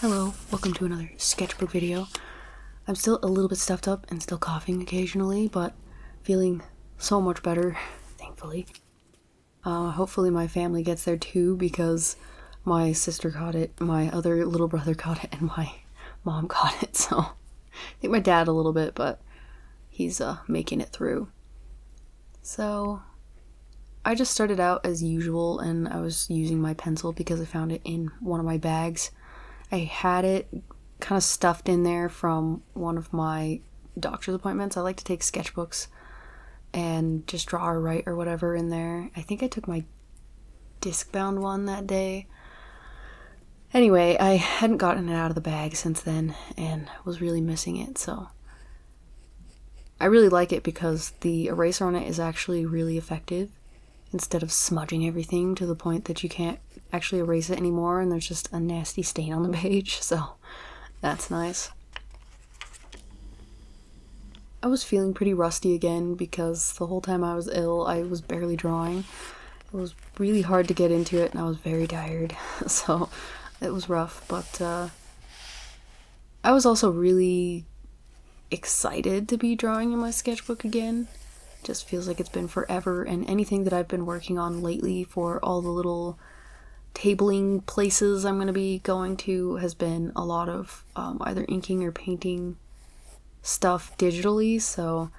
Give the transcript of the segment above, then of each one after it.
Hello, welcome to another sketchbook video. I'm still a little bit stuffed up and still coughing occasionally, but feeling so much better, thankfully. Hopefully my family gets there too, because my sister caught it, my other little brother caught it, and my mom caught it, so I think my dad a little bit, but he's making it through. So I just started out as usual, and I was using my pencil because I found it in one of my bags. I had it kind of stuffed in there from one of my doctor's appointments. I like to take sketchbooks and just draw or write or whatever in there. I think I took my disc-bound one that day. Anyway, I hadn't gotten it out of the bag since then and was really missing it, so I really like it because the eraser on it is actually really effective instead of smudging everything to the point that you can't actually erase it anymore and there's just a nasty stain on the page, so that's nice. I was feeling pretty rusty again because the whole time I was ill, I was barely drawing. It was really hard to get into it and I was very tired, so it was rough, but I was also really excited to be drawing in my sketchbook again. Just feels like it's been forever, and anything that I've been working on lately for all the little tabling places I'm going to be going to has been a lot of either inking or painting stuff digitally, so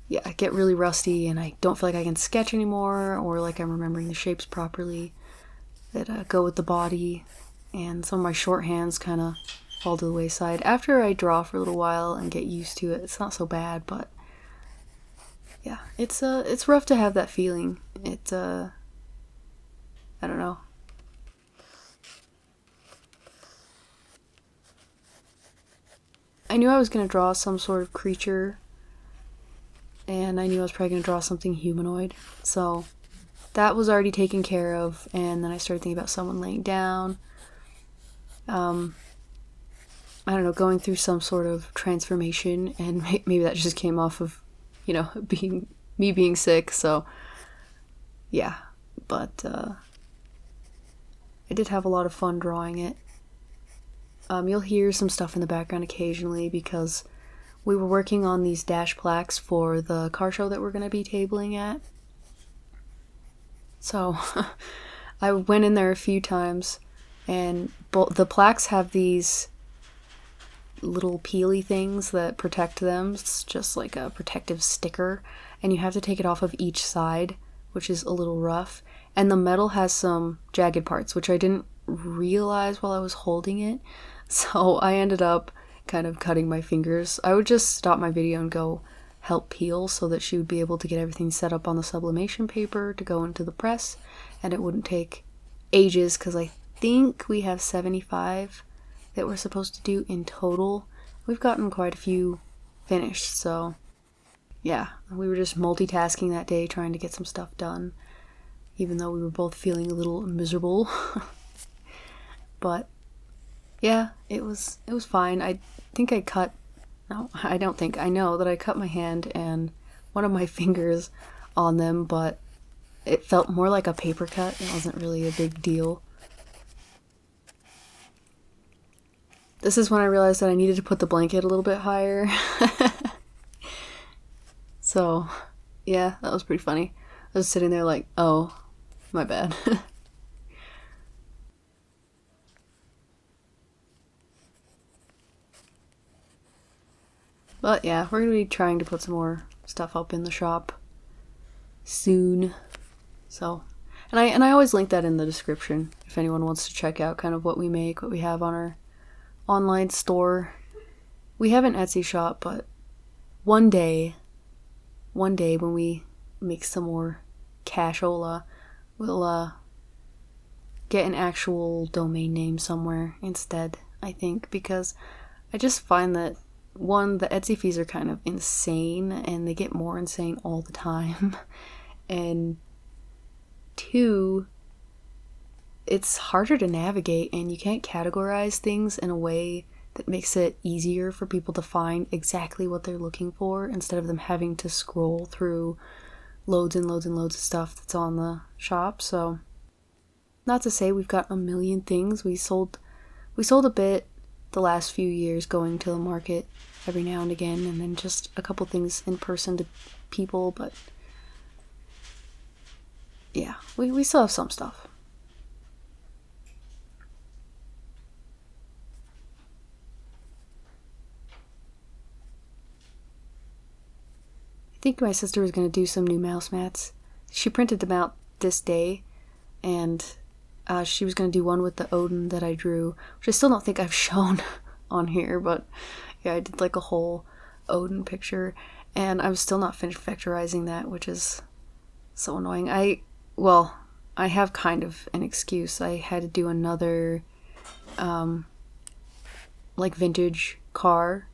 yeah, I get really rusty and I don't feel like I can sketch anymore or like I'm remembering the shapes properly that go with the body, and some of my shorthands kind of fall to the wayside. After I draw for a little while and get used to it, it's not so bad, but yeah, it's rough to have that feeling. I don't know. I knew I was going to draw some sort of creature, and I knew I was probably going to draw something humanoid, so that was already taken care of, and then I started thinking about someone laying down. I don't know, going through some sort of transformation, and maybe that just came off of, being sick, so yeah, but I did have a lot of fun drawing it. You'll hear some stuff in the background occasionally because we were working on these dash plaques for the car show that we're going to be tabling at. So I went in there a few times, and the plaques have these little peely things that protect them. It's just like a protective sticker, and you have to take it off of each side, which is a little rough. And the metal has some jagged parts, which I didn't realize while I was holding it. So I ended up kind of cutting my fingers. I would just stop my video and go help peel so that she would be able to get everything set up on the sublimation paper to go into the press, and it wouldn't take ages because I think we have 75 that we're supposed to do in total. We've gotten quite a few finished, so yeah, we were just multitasking that day trying to get some stuff done, even though we were both feeling a little miserable. But yeah, it was fine. I know that I cut my hand and one of my fingers on them, but it felt more like a paper cut. It wasn't really a big deal. This is when I realized that I needed to put the blanket a little bit higher. So, yeah, that was pretty funny. I was sitting there like, oh, my bad. But yeah, we're going to be trying to put some more stuff up in the shop soon. So, and I always link that in the description if anyone wants to check out kind of what we make, what we have on our online store. We have an Etsy shop, but one day when we make some more cashola, we'll get an actual domain name somewhere instead, I think, because I just find that, one, the Etsy fees are kind of insane and they get more insane all the time, and two, it's harder to navigate and you can't categorize things in a way that makes it easier for people to find exactly what they're looking for instead of them having to scroll through loads and loads and loads of stuff that's on the shop. So not to say we've got a million things. We sold a bit the last few years going to the market every now and again, and then just a couple things in person to people, but yeah, we still have some stuff. I think my sister was going to do some new mouse mats. She printed them out this day, and she was going to do one with the Odin that I drew, which I still don't think I've shown on here, but yeah, I did like a whole Odin picture, and I'm still not finished vectorizing that, which is so annoying. I have kind of an excuse. I had to do another like vintage car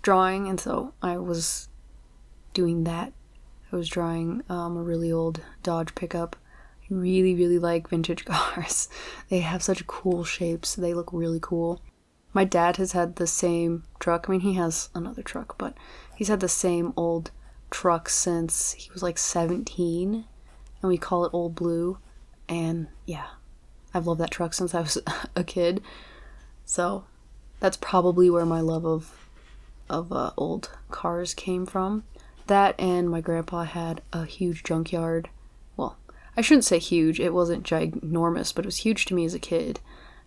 drawing, and so I was doing that. I was drawing a really old Dodge pickup. I really, really like vintage cars. They have such cool shapes. They look really cool. My dad has had the same truck. I mean, he has another truck, but he's had the same old truck since he was like 17, and we call it Old Blue. And yeah, I've loved that truck since I was a kid. So that's probably where my love of old cars came from. That, and my grandpa had a huge junkyard. Well, I shouldn't say huge. It wasn't ginormous, but it was huge to me as a kid,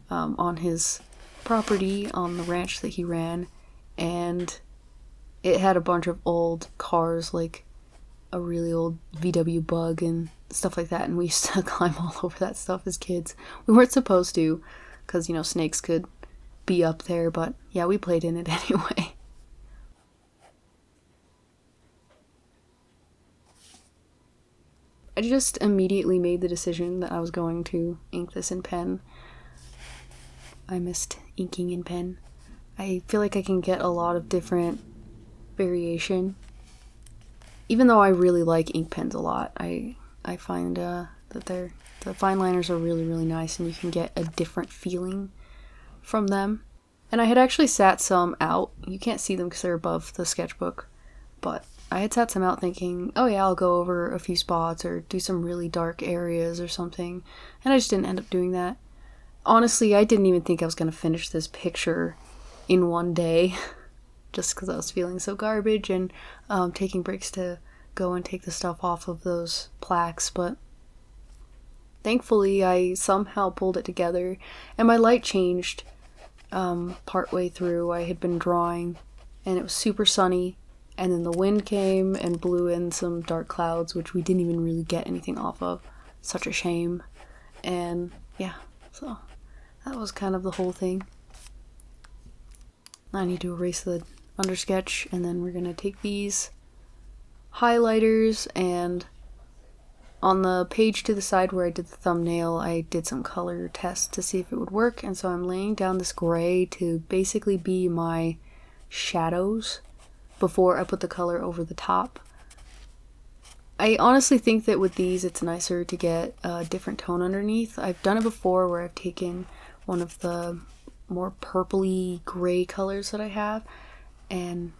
on his property on the ranch that he ran, and it had a bunch of old cars, like a really old VW Bug and stuff like that, and we used to climb all over that stuff as kids. We weren't supposed to, because, snakes could be up there, but yeah, we played in it anyway. I just immediately made the decision that I was going to ink this in pen. I missed inking in pen. I feel like I can get a lot of different variation. Even though I really like ink pens a lot, I find that the fine liners are really, really nice, and you can get a different feeling from them. And I had actually sat some out. You can't see them because they're above the sketchbook, but I had sat some out thinking, oh yeah, I'll go over a few spots or do some really dark areas or something, and I just didn't end up doing that. Honestly, I didn't even think I was going to finish this picture in one day, just because I was feeling so garbage and taking breaks to go and take the stuff off of those plaques, but thankfully I somehow pulled it together, and my light changed partway through. I had been drawing, and it was super sunny, and then the wind came and blew in some dark clouds, which we didn't even really get anything off of. Such a shame. And yeah, so that was kind of the whole thing. I need to erase the undersketch, and then we're gonna take these highlighters, and on the page to the side where I did the thumbnail, I did some color tests to see if it would work, and so I'm laying down this gray to basically be my shadows before I put the color over the top. I honestly think that with these it's nicer to get a different tone underneath. I've done it before where I've taken one of the more purpley gray colors that I have and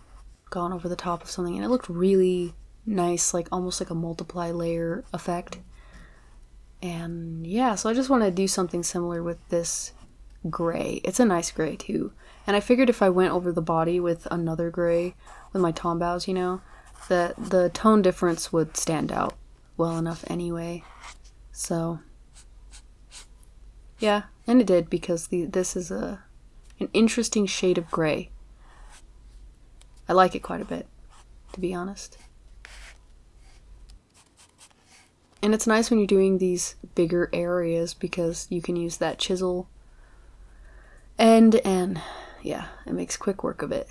gone over the top of something, and it looked really nice, like almost like a multiply layer effect. And yeah, so I just want to do something similar with this gray. It's a nice gray too, and I figured if I went over the body with another gray with my tombows, that the tone difference would stand out well enough anyway. So yeah, and it did, because this is an interesting shade of gray. I like it quite a bit, to be honest. And it's nice when you're doing these bigger areas because you can use that chisel end, and yeah, it makes quick work of it.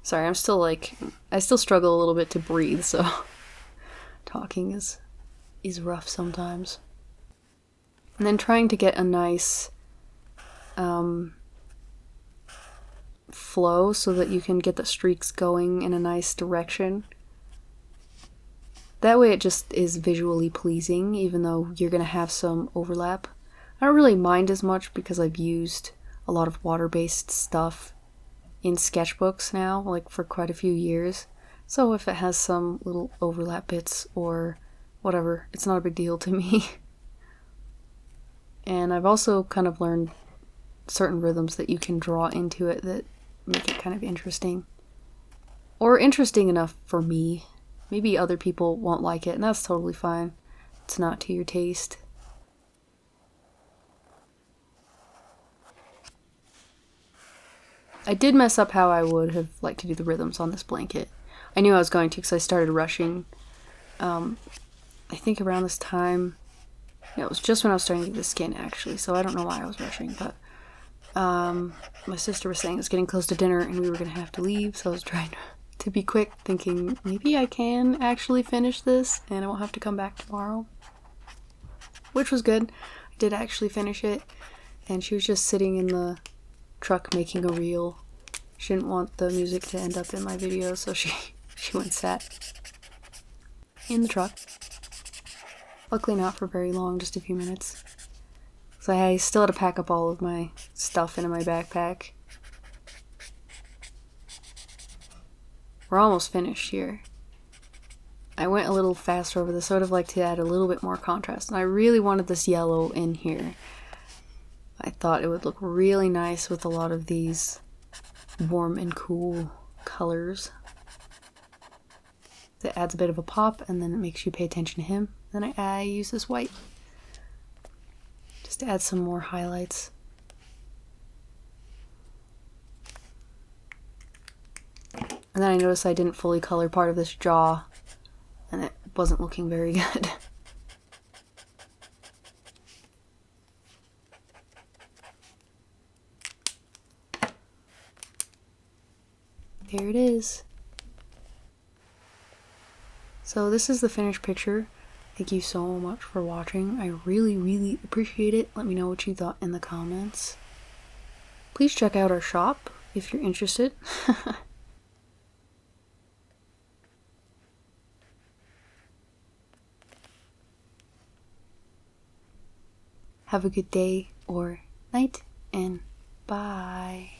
Sorry, I still struggle a little bit to breathe, so talking is rough sometimes. And then trying to get a nice flow so that you can get the streaks going in a nice direction. That way it just is visually pleasing, even though you're going to have some overlap. I don't really mind as much because I've used a lot of water-based stuff in sketchbooks now, like for quite a few years. So if it has some little overlap bits or whatever, it's not a big deal to me. And I've also kind of learned certain rhythms that you can draw into it that make it kind of interesting. Or interesting enough for me. Maybe other people won't like it, and that's totally fine. It's not to your taste. I did mess up how I would have liked to do the rhythms on this blanket. I knew I was going to because I started rushing. I think around this time, it was just when I was starting to get the skin actually, so I don't know why I was rushing, but my sister was saying it was getting close to dinner and we were going to have to leave, so I was trying to be quick, thinking maybe I can actually finish this and I won't have to come back tomorrow. Which was good. I did actually finish it, and she was just sitting in the truck making a reel. She didn't want the music to end up in my video, so she went and sat in the truck. Luckily not for very long, just a few minutes. So I still had to pack up all of my stuff into my backpack. We're almost finished here. I went a little faster over this. I would have liked to add a little bit more contrast. And I really wanted this yellow in here. I thought it would look really nice with a lot of these warm and cool colors. It adds a bit of a pop, and then it makes you pay attention to him. Then I use this white just to add some more highlights. And then I noticed I didn't fully color part of this jaw, and it wasn't looking very good. There it is. So this is the finished picture. Thank you so much for watching. I really, really appreciate it. Let me know what you thought in the comments. Please check out our shop if you're interested. Have a good day or night, and bye.